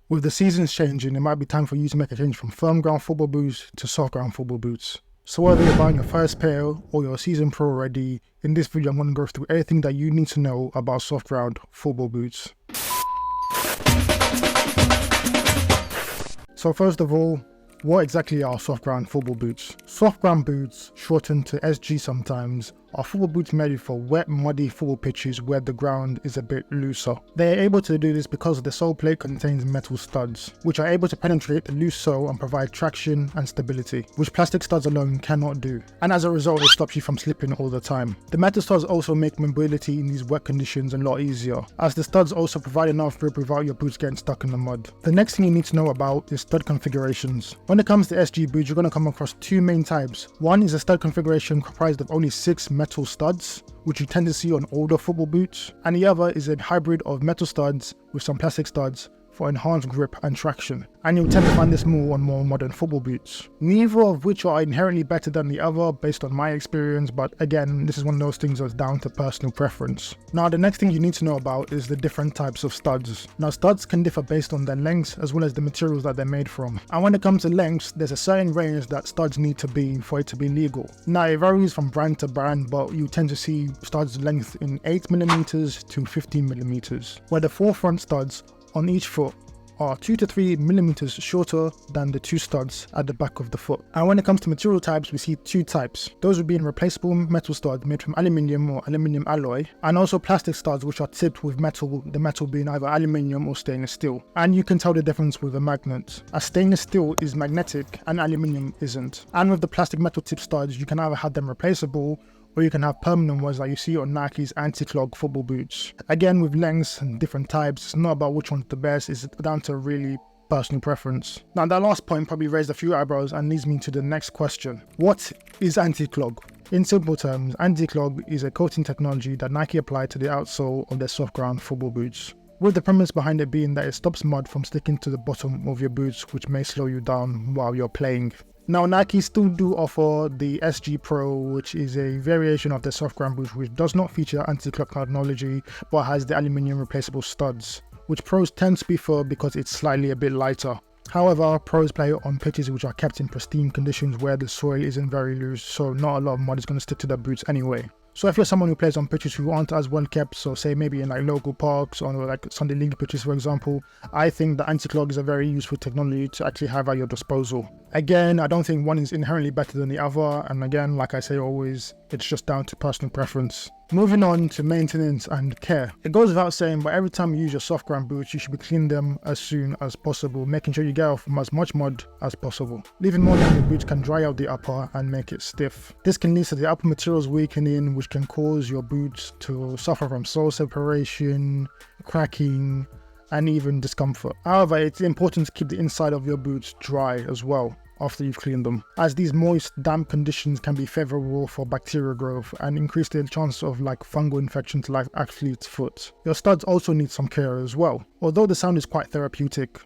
With the seasons changing, it might be time for you to make a change from firm ground football boots to soft ground football boots. So whether you're buying your first pair or you're a season pro already, in this video I'm going to go through everything that you need to know about soft ground football boots. So first of all, what exactly are soft ground football boots? Soft ground boots, shortened to SG sometimes, are football boots made for wet, muddy football pitches where the ground is a bit looser. They are able to do this because the sole plate contains metal studs, which are able to penetrate the loose sole and provide traction and stability, which plastic studs alone cannot do. And as a result, it stops you from slipping all the time. The metal studs also make mobility in these wet conditions a lot easier, as the studs also provide enough grip without your boots getting stuck in the mud. The next thing you need to know about is stud configurations. When it comes to SG boots, you're going to come across two main types. One is a stud configuration comprised of only 6 metal studs, which you tend to see on older football boots, and the other is a hybrid of metal studs with some plastic studs for enhanced grip and traction, and you'll tend to find this more on more modern football boots. Neither of which are inherently better than the other based on my experience, but again, this is one of those things that's down to personal preference. Now the next thing you need to know about is the different types of studs. Now studs can differ based on their lengths as well as the materials that they're made from, and when it comes to lengths, there's a certain range that studs need to be for it to be legal. Now it varies from brand to brand, but you tend to see studs length in 8mm to 15mm, where the forefront studs on each foot are 2 to 3 millimeters shorter than the two studs at the back of the foot. And when it comes to material types, we see two types. Those would be in replaceable metal studs made from aluminium or aluminium alloy, and also plastic studs which are tipped with metal, the metal being either aluminium or stainless steel. And you can tell the difference with a magnet, as stainless steel is magnetic and aluminium isn't. And with the plastic metal tip studs, you can either have them replaceable or you can have permanent ones like you see on Nike's AntiClog football boots. Again, with lengths and different types, it's not about which one's the best, it's down to really personal preference. Now that last point probably raised a few eyebrows and leads me to the next question. What is AntiClog? In simple terms, AntiClog is a coating technology that Nike applied to the outsole of their soft ground football boots, with the premise behind it being that it stops mud from sticking to the bottom of your boots, which may slow you down while you're playing. Now Nike still do offer the SG Pro, which is a variation of the soft ground boot which does not feature AntiClog technology but has the aluminium replaceable studs, which pros tend to prefer because it's slightly a bit lighter. However, pros play on pitches which are kept in pristine conditions where the soil isn't very loose, so not a lot of mud is going to stick to their boots anyway. So if you're someone who plays on pitches who aren't as well kept, so say maybe in like local parks or like Sunday league pitches for example, I think the AntiClog is a very useful technology to actually have at your disposal. Again, I don't think one is inherently better than the other, and again, like I say always, it's just down to personal preference. Moving on to maintenance and care. It goes without saying, but every time you use your soft ground boots, you should be cleaning them as soon as possible, making sure you get off as much mud as possible. Leaving more than your boots can dry out the upper and make it stiff. This can lead to the upper materials weakening, which can cause your boots to suffer from sole separation, cracking, and even discomfort. However, it's important to keep the inside of your boots dry as well after you've cleaned them, as these moist, damp conditions can be favorable for bacterial growth and increase the chance of like fungal infection to like athlete's foot. Your studs also need some care as well, although the sound is quite therapeutic.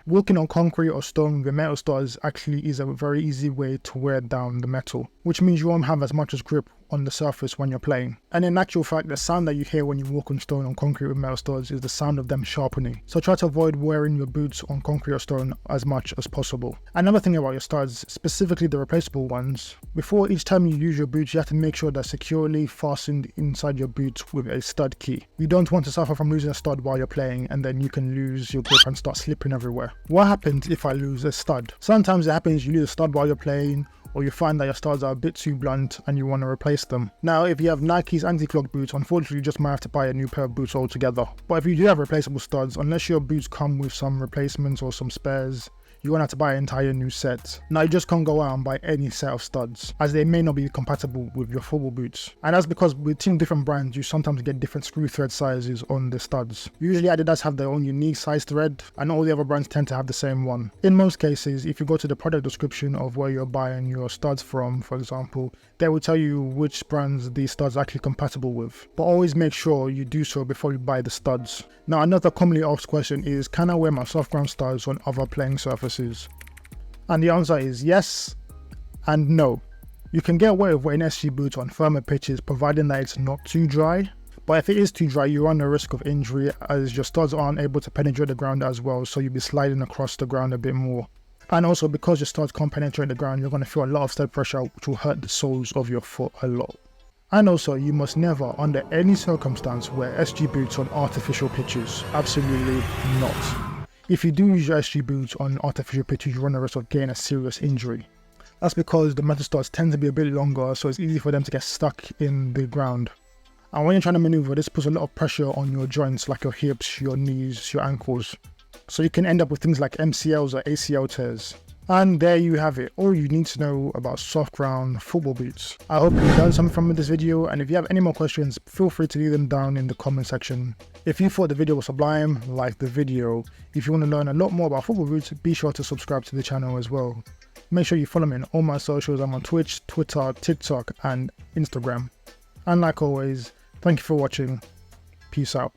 Walking on concrete or stone with metal studs actually is a very easy way to wear down the metal, which means you won't have as much as grip on the surface when you're playing. And in actual fact, the sound that you hear when you walk on stone or concrete with metal studs is the sound of them sharpening. So try to avoid wearing your boots on concrete or stone as much as possible. Another thing about your studs, specifically the replaceable ones, before each time you use your boots, you have to make sure they're securely fastened inside your boots with a stud key. You don't want to suffer from losing a stud while you're playing, and then you can lose your grip and start slipping everywhere. What happens if I lose a stud? Sometimes it happens you lose a stud while you're playing, or you find that your studs are a bit too blunt and you want to replace them. Now, if you have Nike's AntiClog boots, unfortunately you just might have to buy a new pair of boots altogether. But if you do have replaceable studs, unless your boots come with some replacements or some spares, you won't have to buy an entire new set. Now you just can't go out and buy any set of studs, as they may not be compatible with your football boots. And that's because between different brands you sometimes get different screw thread sizes on the studs. Usually Adidas have their own unique size thread, and all the other brands tend to have the same one. In most cases, if you go to the product description of where you're buying your studs from, for example, they will tell you which brands these studs are actually compatible with. But always make sure you do so before you buy the studs. Now another commonly asked question is, can I wear my soft ground studs on other playing surfaces? And the answer is yes and no. You can get away with wearing SG boots on firmer pitches providing that it's not too dry, But if it is too dry, you run the risk of injury as your studs aren't able to penetrate the ground as well, so you'll be sliding across the ground a bit more. And also because your studs can't penetrate the ground, you're going to feel a lot of stud pressure, which will hurt the soles of your foot a lot. And also, you must never, under any circumstance, wear SG boots on artificial pitches. Absolutely not. If you do use your SG boots on artificial pitches, you run the risk of getting a serious injury. That's because the metal studs tend to be a bit longer, so it's easy for them to get stuck in the ground. And when you're trying to maneuver, this puts a lot of pressure on your joints, like your hips, your knees, your ankles. So you can end up with things like MCLs or ACL tears. And there you have it, all you need to know about soft ground football boots. I hope you learned something from this video, and if you have any more questions, feel free to leave them down in the comment section. If you thought the video was sublime, like the video. If you want to learn a lot more about football boots, be sure to subscribe to the channel as well. Make sure you follow me on all my socials. I'm on Twitch, Twitter, TikTok and Instagram. And like always, thank you for watching. Peace out.